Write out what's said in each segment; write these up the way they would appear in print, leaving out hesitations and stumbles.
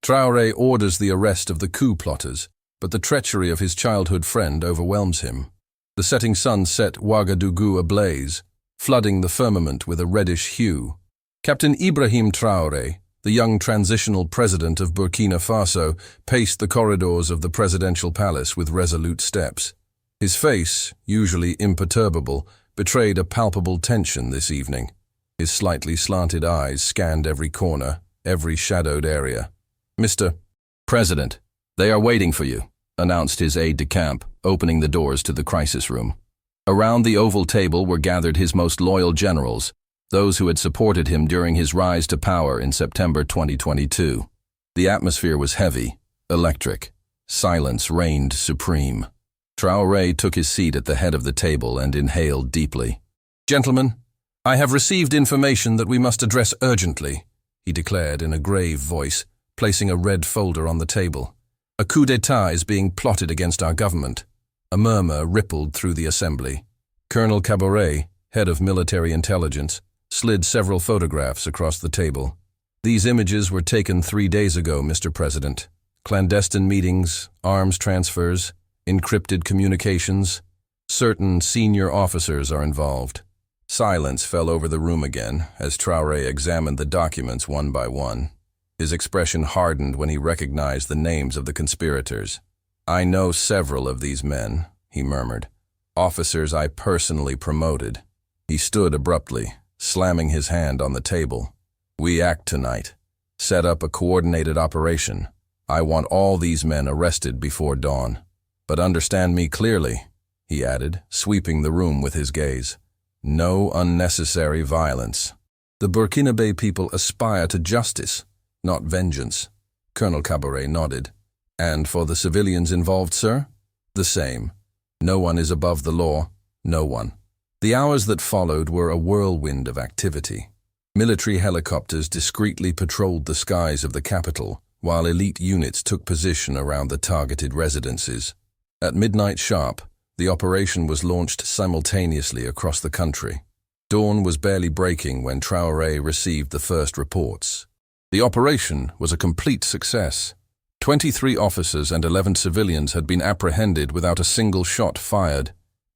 Traoré orders the arrest of the coup plotters, but the treachery of his childhood friend overwhelms him. The setting sun set Ouagadougou ablaze, flooding the firmament with a reddish hue. Captain Ibrahim Traoré, the young transitional president of Burkina Faso, paced the corridors of the presidential palace with resolute steps. His face, usually imperturbable, betrayed a palpable tension this evening. His slightly slanted eyes scanned every corner, every shadowed area. "Mr. President, they are waiting for you," announced his aide-de-camp, opening the doors to the crisis room. Around the oval table were gathered his most loyal generals, those who had supported him during his rise to power in September 2022. The atmosphere was heavy, electric. Silence reigned supreme. Traoré took his seat at the head of the table and inhaled deeply. "Gentlemen, I have received information that we must address urgently," he declared in a grave voice, placing a red folder on the table. "A coup d'état is being plotted against our government." A murmur rippled through the assembly. Colonel Caboret, head of military intelligence, slid several photographs across the table. "These images were taken 3 days ago, Mr. President. Clandestine meetings, arms transfers, encrypted communications. Certain senior officers are involved." Silence fell over the room again as Traoré examined the documents one by one. His expression hardened when he recognized the names of the conspirators. "I know several of these men," he murmured. "Officers I personally promoted." He stood abruptly, slamming his hand on the table. "We act tonight. Set up a coordinated operation. I want all these men arrested before dawn. But understand me clearly," he added, sweeping the room with his gaze. "No unnecessary violence. The Burkinabe people aspire to justice, not vengeance." Colonel Caboret nodded. "And for the civilians involved, sir?" "The same. No one is above the law, no one." The hours that followed were a whirlwind of activity. Military helicopters discreetly patrolled the skies of the capital, while elite units took position around the targeted residences. At midnight sharp, the operation was launched simultaneously across the country. Dawn was barely breaking when Traoré received the first reports. The operation was a complete success. 23 officers and 11 civilians had been apprehended without a single shot fired.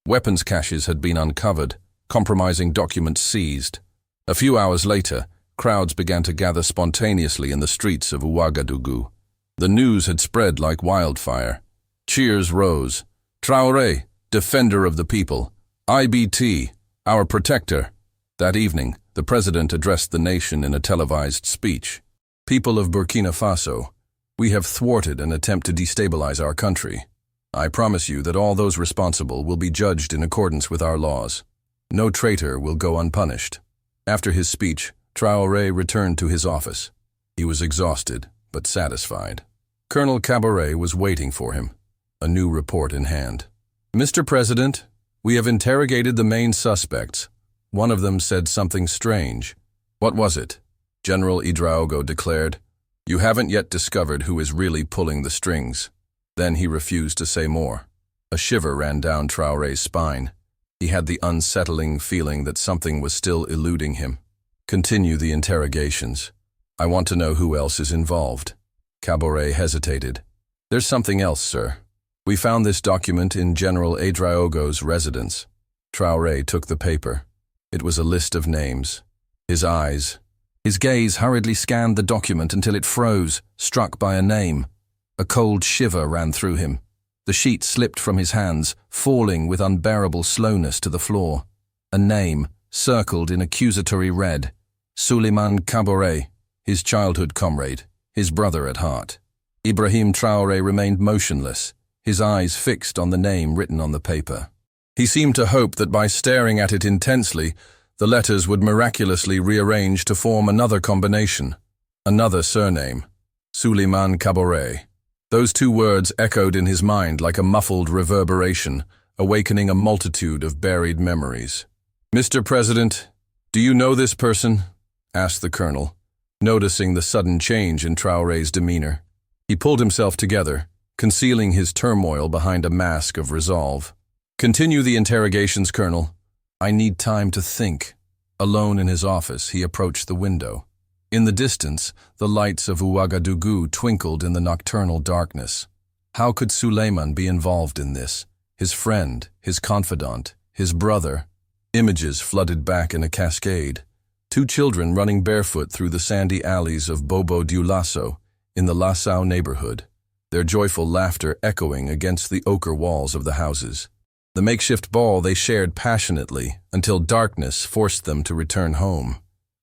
Weapons caches had been uncovered, compromising documents seized. A few hours later, crowds began to gather spontaneously in the streets of Ouagadougou. The news had spread like wildfire. Cheers rose. "Traoré, defender of the people. IBT, our protector." That evening, the president addressed the nation in a televised speech. "People of Burkina Faso, we have thwarted an attempt to destabilize our country. I promise you that all those responsible will be judged in accordance with our laws. No traitor will go unpunished." After his speech, Traoré returned to his office. He was exhausted, but satisfied. Colonel Caboret was waiting for him, a new report in hand. "Mr. President, we have interrogated the main suspects. One of them said something strange." "What was it?" General Ouagadougou declared. "You haven't yet discovered who is really pulling the strings." Then he refused to say more. A shiver ran down Traoré's spine. He had the unsettling feeling that something was still eluding him. "Continue the interrogations. I want to know who else is involved." Caboret hesitated. "There's something else, sir. We found this document in General Ouagadougou's residence." Traoré took the paper. It was a list of names. His gaze hurriedly scanned the document until it froze, struck by a name. A cold shiver ran through him. The sheet slipped from his hands, falling with unbearable slowness to the floor. A name, circled in accusatory red. Souleymane Caboret, his childhood comrade, his brother at heart. Ibrahim Traoré remained motionless, his eyes fixed on the name written on the paper. He seemed to hope that by staring at it intensely, the letters would miraculously rearrange to form another combination, another surname, Souleymane Caboret. Those two words echoed in his mind like a muffled reverberation, awakening a multitude of buried memories. "Mr. President, do you know this person?" asked the colonel, noticing the sudden change in Traoré's demeanor. He pulled himself together, concealing his turmoil behind a mask of resolve. "Continue the interrogations, Colonel. I need time to think." Alone in his office, he approached the window. In the distance, the lights of Ouagadougou twinkled in the nocturnal darkness. How could Suleiman be involved in this? His friend, his confidant, his brother. Images flooded back in a cascade. Two children running barefoot through the sandy alleys of Bobo Dioulasso in the Lassau neighborhood, their joyful laughter echoing against the ochre walls of the houses. The makeshift ball they shared passionately until darkness forced them to return home.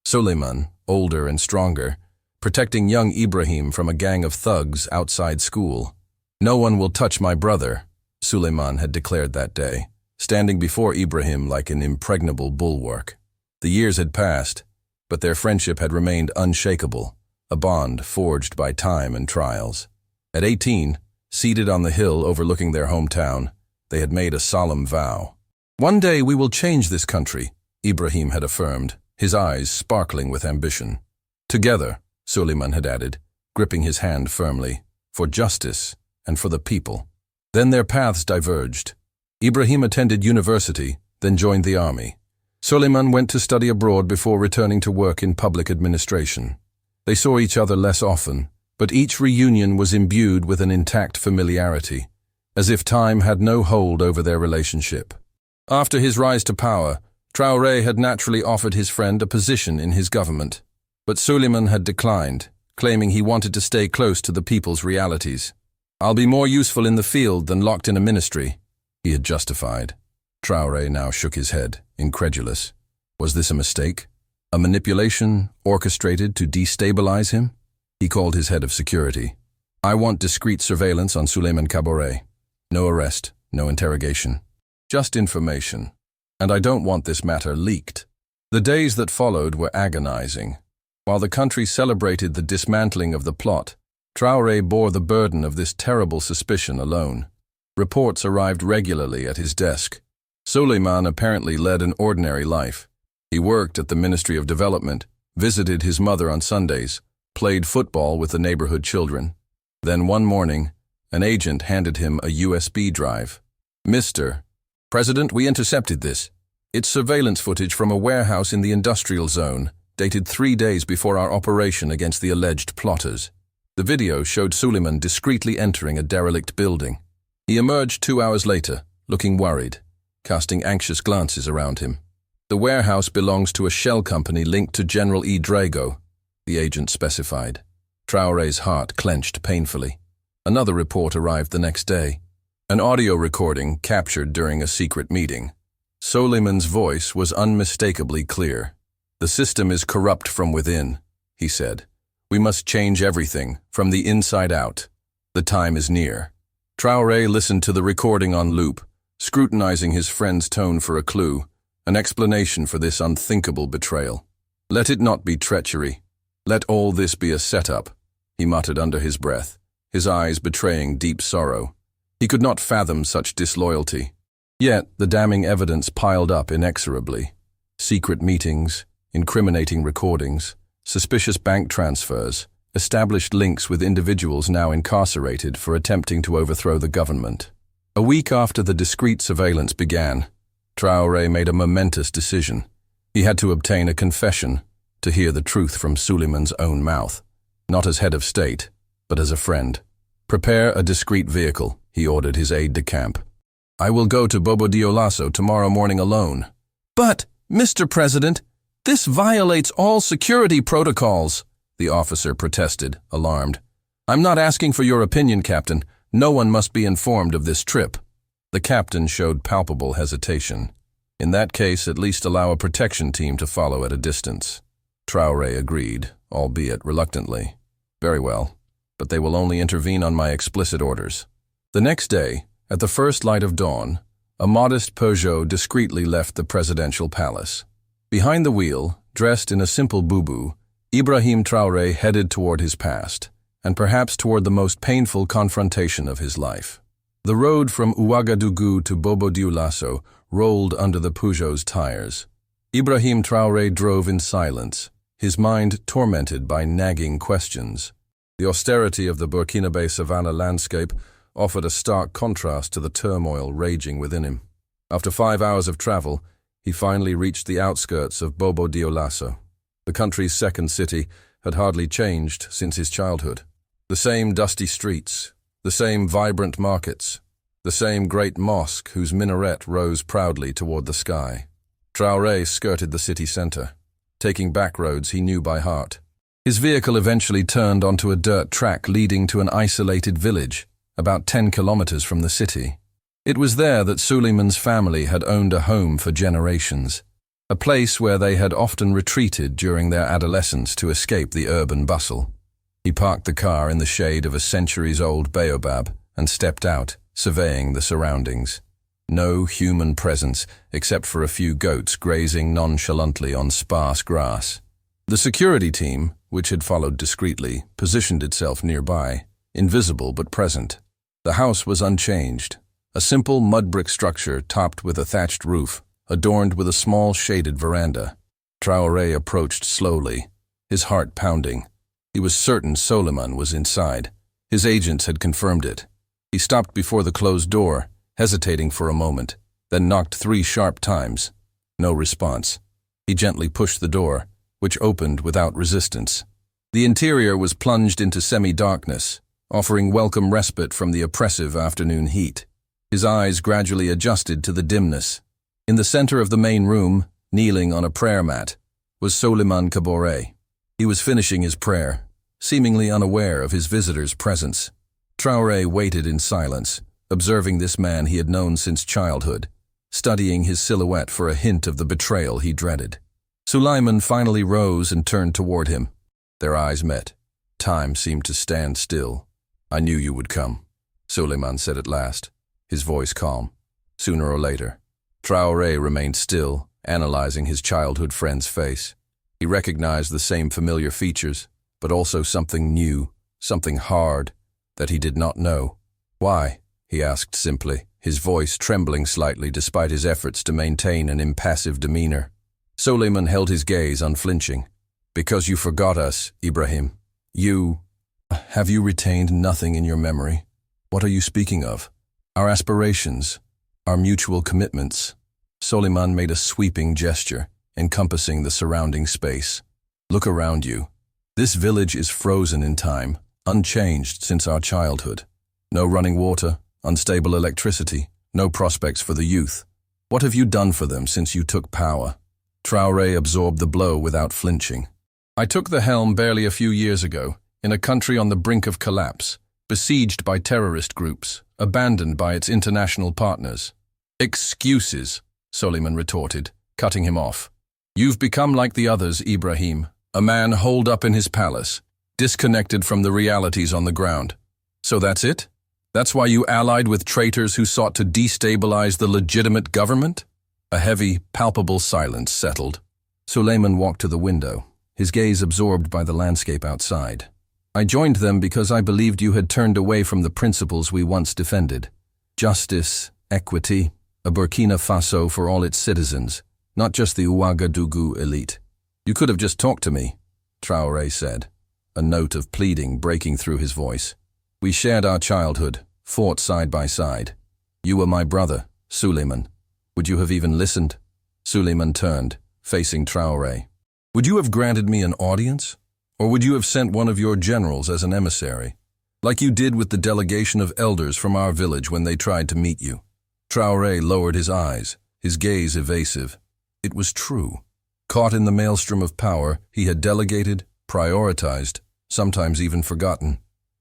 Suleiman, older and stronger, protecting young Ibrahim from a gang of thugs outside school. "No one will touch my brother," Suleiman had declared that day, standing before Ibrahim like an impregnable bulwark. The years had passed, but their friendship had remained unshakable, a bond forged by time and trials. At 18, seated on the hill overlooking their hometown, they had made a solemn vow. "One day we will change this country," Ibrahim had affirmed, his eyes sparkling with ambition. "Together," Suleiman had added, gripping his hand firmly, "for justice and for the people." Then their paths diverged. Ibrahim attended university, then joined the army. Suleiman went to study abroad before returning to work in public administration. They saw each other less often, but each reunion was imbued with an intact familiarity, as if time had no hold over their relationship. After his rise to power, Traoré had naturally offered his friend a position in his government, but Suleiman had declined, claiming he wanted to stay close to the people's realities. "I'll be more useful in the field than locked in a ministry," he had justified. Traoré now shook his head, incredulous. Was this a mistake? A manipulation orchestrated to destabilize him? He called his head of security. "I want discreet surveillance on Suleiman Traoré. No arrest, no interrogation. Just information. And I don't want this matter leaked." The days that followed were agonizing. While the country celebrated the dismantling of the plot, Traoré bore the burden of this terrible suspicion alone. Reports arrived regularly at his desk. Suleiman apparently led an ordinary life. He worked at the Ministry of Development, visited his mother on Sundays, played football with the neighborhood children. Then one morning, an agent handed him a USB drive. "Mr. President, we intercepted this. It's surveillance footage from a warehouse in the industrial zone, dated 3 days before our operation against the alleged plotters." The video showed Suleiman discreetly entering a derelict building. He emerged 2 hours later, looking worried, casting anxious glances around him. "The warehouse belongs to a shell company linked to General E. Drago," the agent specified. Traoré's heart clenched painfully. Another report arrived the next day. An audio recording captured during a secret meeting. Suleiman's voice was unmistakably clear. "The system is corrupt from within," he said. "We must change everything, from the inside out. The time is near." Traoré listened to the recording on loop, scrutinizing his friend's tone for a clue, an explanation for this unthinkable betrayal. "Let it not be treachery. Let all this be a setup," he muttered under his breath, his eyes betraying deep sorrow. He could not fathom such disloyalty. Yet the damning evidence piled up inexorably. Secret meetings, incriminating recordings, suspicious bank transfers, established links with individuals now incarcerated for attempting to overthrow the government. A week after the discreet surveillance began, Traoré made a momentous decision. He had to obtain a confession, to hear the truth from Suleiman's own mouth, not as head of state, but as a friend. "Prepare a discreet vehicle," he ordered his aide-de-camp. "I will go to Bobo Dioulasso tomorrow morning alone." "But, Mr. President, this violates all security protocols," the officer protested, alarmed. "I'm not asking for your opinion, Captain. No one must be informed of this trip." The captain showed palpable hesitation. "In that case, at least allow a protection team to follow at a distance." Traoré agreed, albeit reluctantly. "Very well, but they will only intervene on my explicit orders." The next day, at the first light of dawn, a modest Peugeot discreetly left the presidential palace. Behind the wheel, dressed in a simple boubou, Ibrahim Traoré headed toward his past, and perhaps toward the most painful confrontation of his life. The road from Ouagadougou to Bobo Dioulasso rolled under the Peugeot's tires. Ibrahim Traoré drove in silence, his mind tormented by nagging questions. The austerity of the Burkinabe savanna landscape offered a stark contrast to the turmoil raging within him. After 5 hours of travel, he finally reached the outskirts of Bobo Dioulasso. The country's second city had hardly changed since his childhood. The same dusty streets, the same vibrant markets, the same great mosque whose minaret rose proudly toward the sky. Traoré skirted the city center, taking back roads he knew by heart. His vehicle eventually turned onto a dirt track leading to an isolated village, about 10 kilometers from the city. It was there that Suleiman's family had owned a home for generations, a place where they had often retreated during their adolescence to escape the urban bustle. He parked the car in the shade of a centuries-old baobab and stepped out, surveying the surroundings. No human presence except for a few goats grazing nonchalantly on sparse grass. The security team, which had followed discreetly, positioned itself nearby, invisible but present. The house was unchanged, a simple mud brick structure topped with a thatched roof, adorned with a small shaded veranda. Traoré approached slowly, his heart pounding. He was certain Suleiman was inside. His agents had confirmed it. He stopped before the closed door, hesitating for a moment, then knocked 3 sharp times. No response. He gently pushed the door, which opened without resistance. The interior was plunged into semi-darkness, offering welcome respite from the oppressive afternoon heat. His eyes gradually adjusted to the dimness. In the center of the main room, kneeling on a prayer mat, was Suleiman Traoré. He was finishing his prayer, seemingly unaware of his visitor's presence. Traoré waited in silence, observing this man he had known since childhood, studying his silhouette for a hint of the betrayal he dreaded. Suleiman finally rose and turned toward him. Their eyes met. Time seemed to stand still. "I knew you would come," Suleiman said at last, his voice calm. Sooner or later. Traoré remained still, analyzing his childhood friend's face. He recognized the same familiar features, but also something new, something hard, that he did not know. "Why?" he asked simply, his voice trembling slightly despite his efforts to maintain an impassive demeanor. Suleiman held his gaze unflinching. "Because you forgot us, Ibrahim. Have you retained nothing in your memory? What are you speaking of? Our aspirations, our mutual commitments." Suleiman made a sweeping gesture, encompassing the surrounding space. "Look around you. This village is frozen in time, unchanged since our childhood. No running water, unstable electricity, no prospects for the youth. What have you done for them since you took power?" Traoré absorbed the blow without flinching. "I took the helm barely a few years ago, in a country on the brink of collapse, besieged by terrorist groups, abandoned by its international partners." "Excuses," Suleiman retorted, cutting him off. "You've become like the others, Ibrahim, a man holed up in his palace, disconnected from the realities on the ground. So that's it? That's why you allied with traitors who sought to destabilize the legitimate government?" A heavy, palpable silence settled. Suleiman walked to the window, his gaze absorbed by the landscape outside. "I joined them because I believed you had turned away from the principles we once defended. Justice, equity, a Burkina Faso for all its citizens, not just the Ouagadougou elite. You could have just talked to me," Traoré said, a note of pleading breaking through his voice. "We shared our childhood, fought side by side. You were my brother, Suleiman. Would you have even listened?" Suleiman turned, facing Traoré. "Would you have granted me an audience? Or would you have sent one of your generals as an emissary, like you did with the delegation of elders from our village when they tried to meet you?" Traoré lowered his eyes, his gaze evasive. It was true. Caught in the maelstrom of power, he had delegated, prioritized, sometimes even forgotten.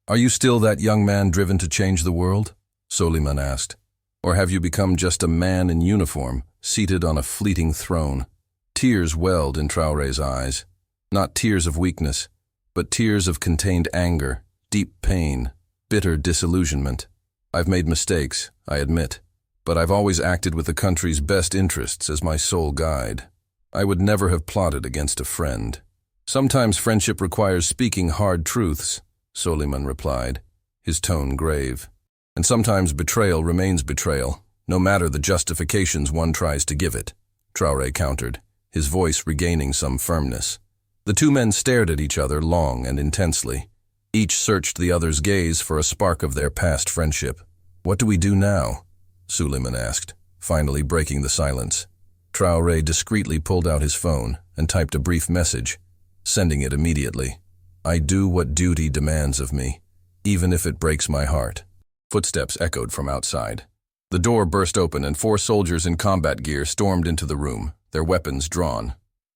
"Are you still that young man driven to change the world?" Suleiman asked. "Or have you become just a man in uniform, seated on a fleeting throne?" Tears welled in Traoré's eyes. Not tears of weakness, but tears of contained anger, deep pain, bitter disillusionment. "I've made mistakes, I admit, but I've always acted with the country's best interests as my sole guide. I would never have plotted against a friend." "Sometimes friendship requires speaking hard truths," Suleiman replied, his tone grave. "And sometimes betrayal remains betrayal, no matter the justifications one tries to give it," Traoré countered, his voice regaining some firmness. The two men stared at each other long and intensely. Each searched the other's gaze for a spark of their past friendship. "What do we do now?" Suleiman asked, finally breaking the silence. Traoré discreetly pulled out his phone and typed a brief message, sending it immediately. I do what duty demands of me, even if it breaks my heart. Footsteps echoed from outside. The door burst open and 4 soldiers in combat gear stormed into the room, their weapons drawn.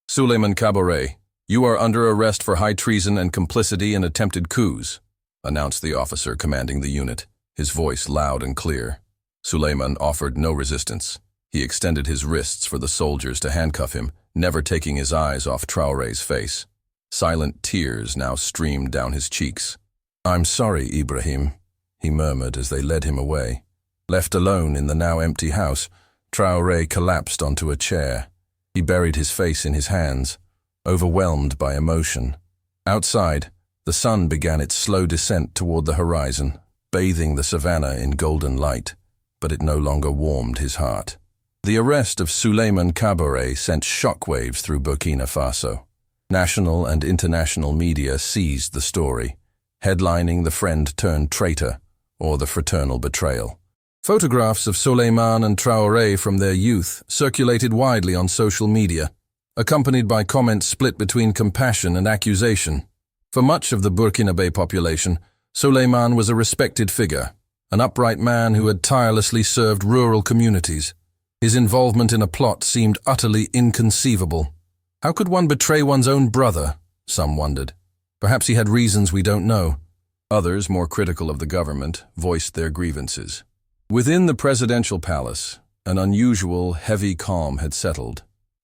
Suleiman Traoré, you are under arrest for high treason and complicity in attempted coups, announced the officer commanding the unit, his voice loud and clear. Suleiman offered no resistance. He extended his wrists for the soldiers to handcuff him, never taking his eyes off Traoré's face. Silent tears now streamed down his cheeks. I'm sorry, Ibrahim, he murmured as they led him away. Left alone in the now empty house, Traoré collapsed onto a chair. He buried his face in his hands, overwhelmed by emotion. Outside, the sun began its slow descent toward the horizon, bathing the savannah in golden light, but it no longer warmed his heart. The arrest of Suleiman Traoré sent shockwaves through Burkina Faso. National and international media seized the story, headlining the friend-turned-traitor, or the fraternal betrayal. Photographs of Suleiman and Traoré from their youth circulated widely on social media, accompanied by comments split between compassion and accusation. For much of the Burkinabe population, Suleiman was a respected figure, an upright man who had tirelessly served rural communities. His involvement in a plot seemed utterly inconceivable. How could one betray one's own brother? Some wondered. Perhaps he had reasons we don't know. Others, more critical of the government, voiced their grievances. Within the presidential palace, an unusual, heavy calm had settled.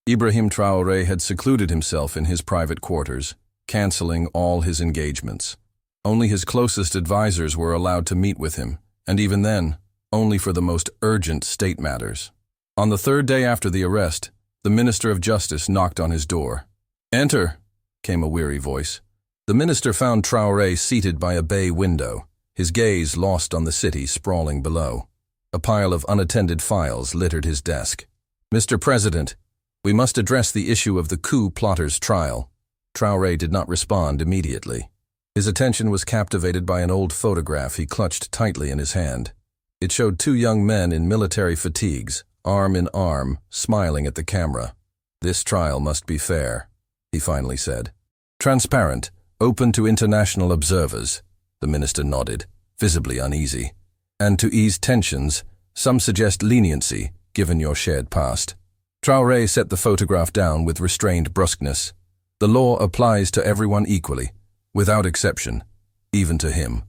Ibrahim Traoré had secluded himself in his private quarters, canceling all his engagements. Only his closest advisors were allowed to meet with him, and even then, only for the most urgent state matters. On the 3rd day after the arrest, the Minister of Justice knocked on his door. "Enter," came a weary voice. The minister found Traoré seated by a bay window, his gaze lost on the city sprawling below. A pile of unattended files littered his desk. "Mr. President, we must address the issue of the coup plotters' trial." Traoré did not respond immediately. His attention was captivated by an old photograph he clutched tightly in his hand. It showed 2 young men in military fatigues, arm in arm, smiling at the camera. "This trial must be fair," he finally said. "Transparent, open to international observers," the minister nodded, visibly uneasy. "And to ease tensions, some suggest leniency, given your shared past." Traoré set the photograph down with restrained brusqueness. "The law applies to everyone equally, without exception, even to him."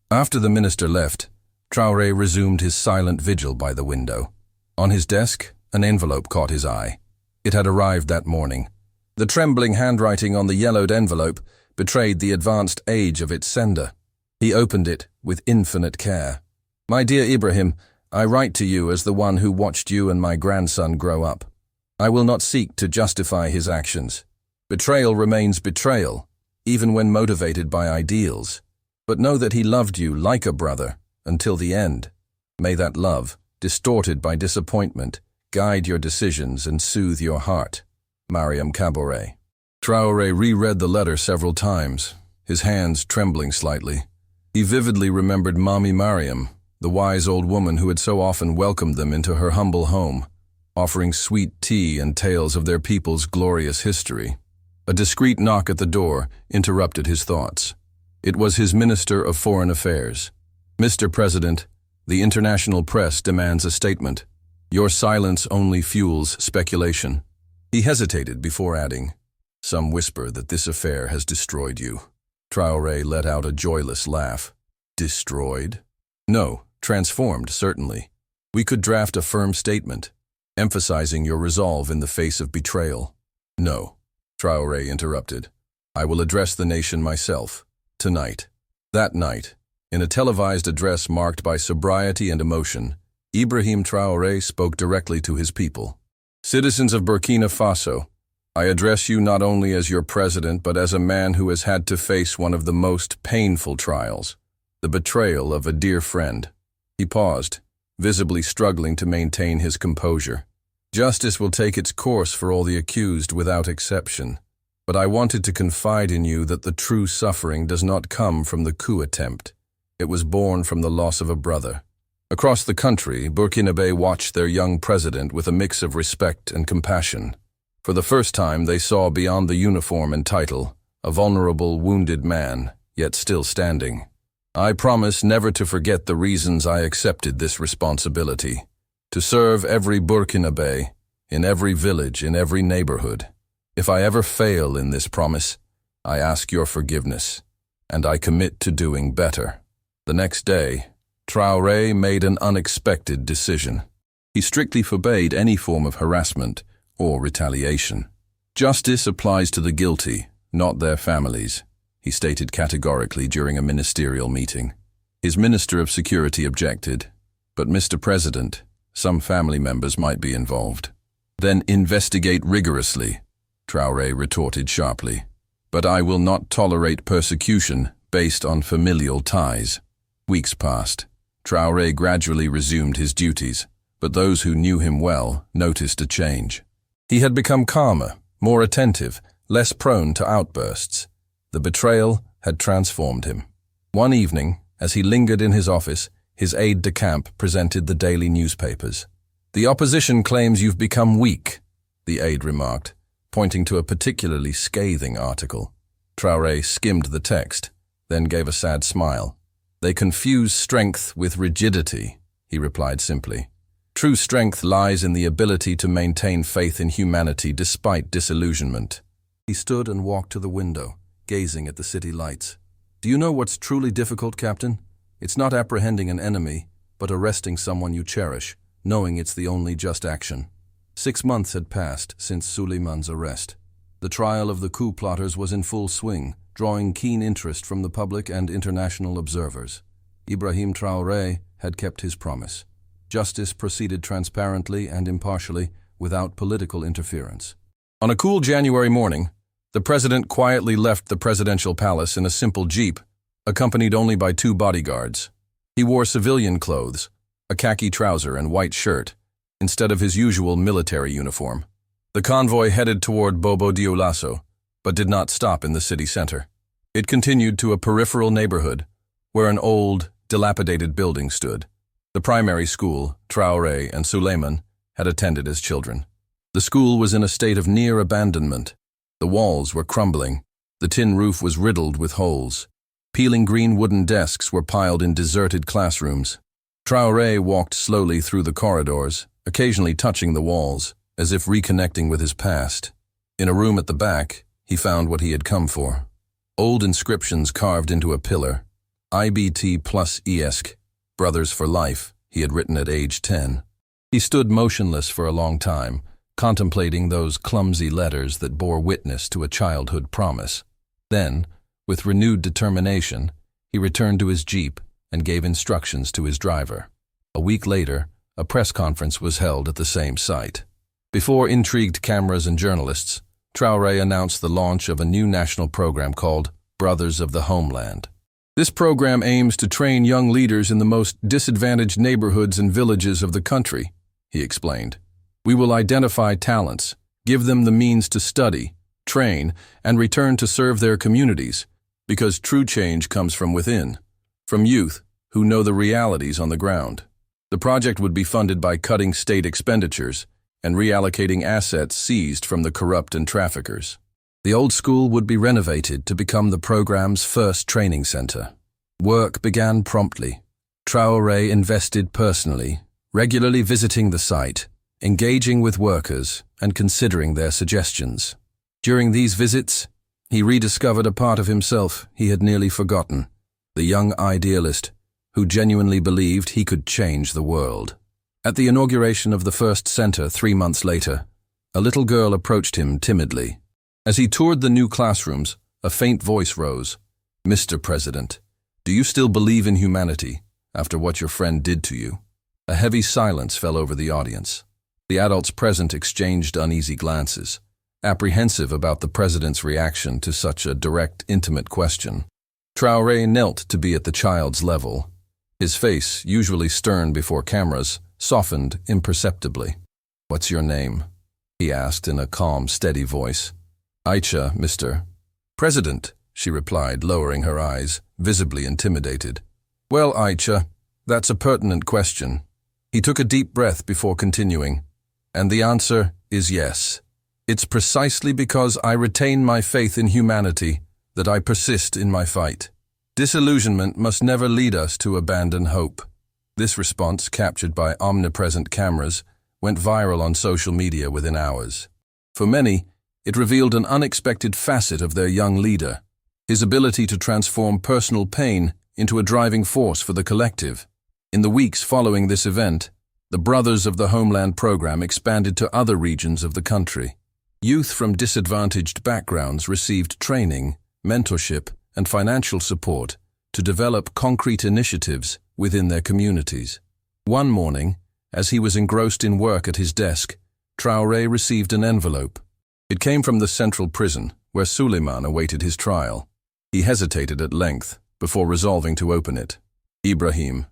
After the minister left, Traoré resumed his silent vigil by the window. On his desk, an envelope caught his eye. It had arrived that morning. The trembling handwriting on the yellowed envelope betrayed the advanced age of its sender. He opened it with infinite care. "My dear Ibrahim, I write to you as the one who watched you and my grandson grow up. I will not seek to justify his actions. Betrayal remains betrayal, even when motivated by ideals. But know that he loved you like a brother, until the end. May that love, distorted by disappointment, guide your decisions and soothe your heart. Mariam Traoré." Traoré reread the letter several times, his hands trembling slightly. He vividly remembered Mommy Mariam, the wise old woman who had so often welcomed them into her humble home, offering sweet tea and tales of their people's glorious history. A discreet knock at the door interrupted his thoughts. It was his Minister of Foreign Affairs. "Mr. President, the international press demands a statement. Your silence only fuels speculation." He hesitated before adding, "Some whisper that this affair has destroyed you." Traoré let out a joyless laugh. "Destroyed?" "No, transformed, certainly. We could draft a firm statement, emphasizing your resolve in the face of betrayal." "No," Traoré interrupted. "I will address the nation myself, tonight." That night, in a televised address marked by sobriety and emotion, Ibrahim Traoré spoke directly to his people. "Citizens of Burkina Faso, I address you not only as your president but as a man who has had to face one of the most painful trials, the betrayal of a dear friend." He paused, visibly struggling to maintain his composure. "Justice will take its course for all the accused without exception, but I wanted to confide in you that the true suffering does not come from the coup attempt. It was born from the loss of a brother." Across the country, Burkinabe watched their young president with a mix of respect and compassion. For the first time, they saw beyond the uniform and title, a vulnerable, wounded man, yet still standing. I promise never to forget the reasons I accepted this responsibility. To serve every Burkinabe, in every village, in every neighborhood. If I ever fail in this promise, I ask your forgiveness, and I commit to doing better. The next day, Traoré made an unexpected decision. He strictly forbade any form of harassment or retaliation. Justice applies to the guilty, not their families, he stated categorically during a ministerial meeting. His Minister of Security objected, but Mr. President, some family members might be involved. Then investigate rigorously, Traoré retorted sharply. But I will not tolerate persecution based on familial ties. Weeks passed. Traoré gradually resumed his duties, but those who knew him well noticed a change. He had become calmer, more attentive, less prone to outbursts. The betrayal had transformed him. One evening, as he lingered in his office, his aide-de-camp presented the daily newspapers. "The opposition claims you've become weak," the aide remarked, pointing to a particularly scathing article. Traoré skimmed the text, then gave a sad smile. "They confuse strength with rigidity," he replied simply. "True strength lies in the ability to maintain faith in humanity despite disillusionment." He stood and walked to the window, gazing at the city lights. "Do you know what's truly difficult, Captain? It's not apprehending an enemy, but arresting someone you cherish, knowing it's the only just action." 6 months had passed since Suleiman's arrest. The trial of the coup plotters was in full swing, drawing keen interest from the public and international observers. Ibrahim Traoré had kept his promise. Justice proceeded transparently and impartially, without political interference. On a cool January morning, the president quietly left the presidential palace in a simple jeep, accompanied only by 2 bodyguards. He wore civilian clothes, a khaki trouser and white shirt, instead of his usual military uniform. The convoy headed toward Bobo Dioulasso, but did not stop in the city center. It continued to a peripheral neighborhood, where an old, dilapidated building stood. The primary school, Traoré and Suleiman had attended as children. The school was in a state of near abandonment. The walls were crumbling. The tin roof was riddled with holes. Peeling green wooden desks were piled in deserted classrooms. Traoré walked slowly through the corridors, occasionally touching the walls, as if reconnecting with his past. In a room at the back, he found what he had come for. Old inscriptions carved into a pillar. IBT plus ESC, Brothers for Life, he had written at age 10. He stood motionless for a long time, contemplating those clumsy letters that bore witness to a childhood promise. Then, with renewed determination, he returned to his jeep and gave instructions to his driver. A week later, a press conference was held at the same site. Before intrigued cameras and journalists, Traoré announced the launch of a new national program called Brothers of the Homeland. This program aims to train young leaders in the most disadvantaged neighborhoods and villages of the country, he explained. We will identify talents, give them the means to study, train, and return to serve their communities, because true change comes from within, from youth who know the realities on the ground. The project would be funded by cutting state expenditures and reallocating assets seized from the corrupt and traffickers. The old school would be renovated to become the program's first training center. Work began promptly. Traoré invested personally, regularly visiting the site, engaging with workers, and considering their suggestions. During these visits, he rediscovered a part of himself he had nearly forgotten, the young idealist who genuinely believed he could change the world. At the inauguration of the first center 3 months later, a little girl approached him timidly. As he toured the new classrooms, a faint voice rose. "Mr. President, do you still believe in humanity after what your friend did to you?" A heavy silence fell over the audience. The adults present exchanged uneasy glances, apprehensive about the president's reaction to such a direct, intimate question. Traoré knelt to be at the child's level. His face, usually stern before cameras, softened imperceptibly. "What's your name?" he asked in a calm, steady voice. "Aisha, Mr. President," she replied, lowering her eyes, visibly intimidated. "Well, Aisha, that's a pertinent question." He took a deep breath before continuing. "And the answer is yes. It's precisely because I retain my faith in humanity that I persist in my fight. Disillusionment must never lead us to abandon hope. This response, captured by omnipresent cameras, went viral on social media within hours. For many, it revealed an unexpected facet of their young leader, his ability to transform personal pain into a driving force for the collective. In the weeks following this event, the Brothers of the Homeland program expanded to other regions of the country. Youth from disadvantaged backgrounds received training, mentorship, and financial support to develop concrete initiatives within their communities. One morning, as he was engrossed in work at his desk, Traoré received an envelope. It came from the central prison, where Suleiman awaited his trial. He hesitated at length before resolving to open it. Ibrahim,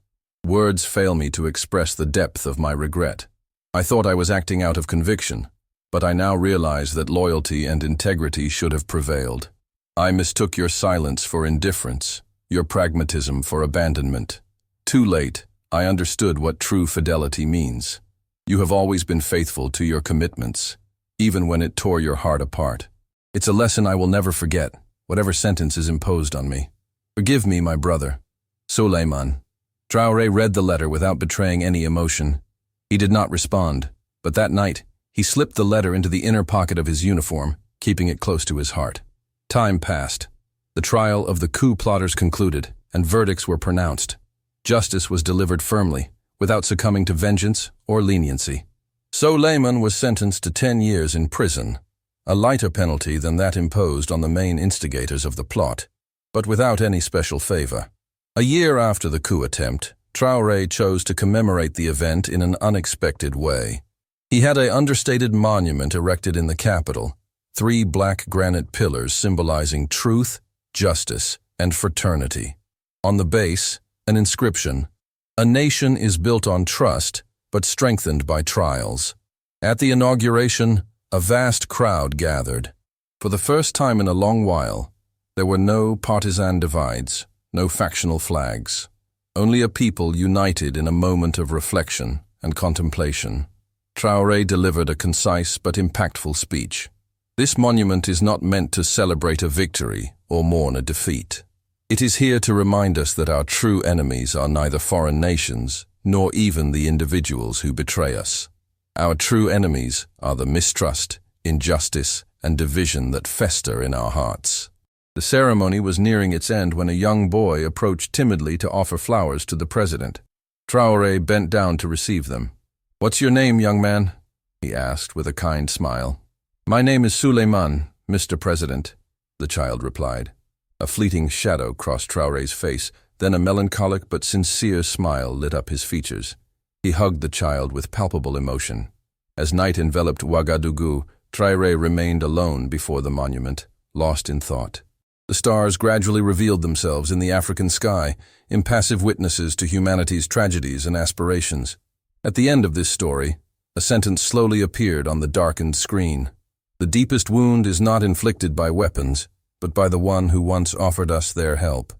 words fail me to express the depth of my regret. I thought I was acting out of conviction, but I now realize that loyalty and integrity should have prevailed. I mistook your silence for indifference, your pragmatism for abandonment. Too late, I understood what true fidelity means. You have always been faithful to your commitments, even when it tore your heart apart. It's a lesson I will never forget, whatever sentence is imposed on me. Forgive me, my brother. Suleiman. Traoré read the letter without betraying any emotion. He did not respond, but that night, he slipped the letter into the inner pocket of his uniform, keeping it close to his heart. Time passed. The trial of the coup plotters concluded, and verdicts were pronounced. Justice was delivered firmly, without succumbing to vengeance or leniency. Suleiman was sentenced to 10 years in prison, a lighter penalty than that imposed on the main instigators of the plot, but without any special favor. A year after the coup attempt, Traoré chose to commemorate the event in an unexpected way. He had an understated monument erected in the capital, 3 black granite pillars symbolizing truth, justice, and fraternity. On the base, an inscription, "A nation is built on trust, but strengthened by trials." At the inauguration, a vast crowd gathered. For the first time in a long while, there were no partisan divides, no factional flags, only a people united in a moment of reflection and contemplation. Traoré delivered a concise but impactful speech. This monument is not meant to celebrate a victory or mourn a defeat. It is here to remind us that our true enemies are neither foreign nations nor even the individuals who betray us. Our true enemies are the mistrust, injustice, and division that fester in our hearts. The ceremony was nearing its end when a young boy approached timidly to offer flowers to the president. Traoré bent down to receive them. "What's your name, young man?" he asked with a kind smile. "My name is Suleiman, Mr. President," the child replied. A fleeting shadow crossed Traoré's face, then a melancholic but sincere smile lit up his features. He hugged the child with palpable emotion. As night enveloped Ouagadougou, Traoré remained alone before the monument, lost in thought. The stars gradually revealed themselves in the African sky, impassive witnesses to humanity's tragedies and aspirations. At the end of this story, a sentence slowly appeared on the darkened screen. "The deepest wound is not inflicted by weapons, but by the one who once offered us their help.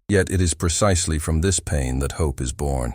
Yet it is precisely from this pain that hope is born."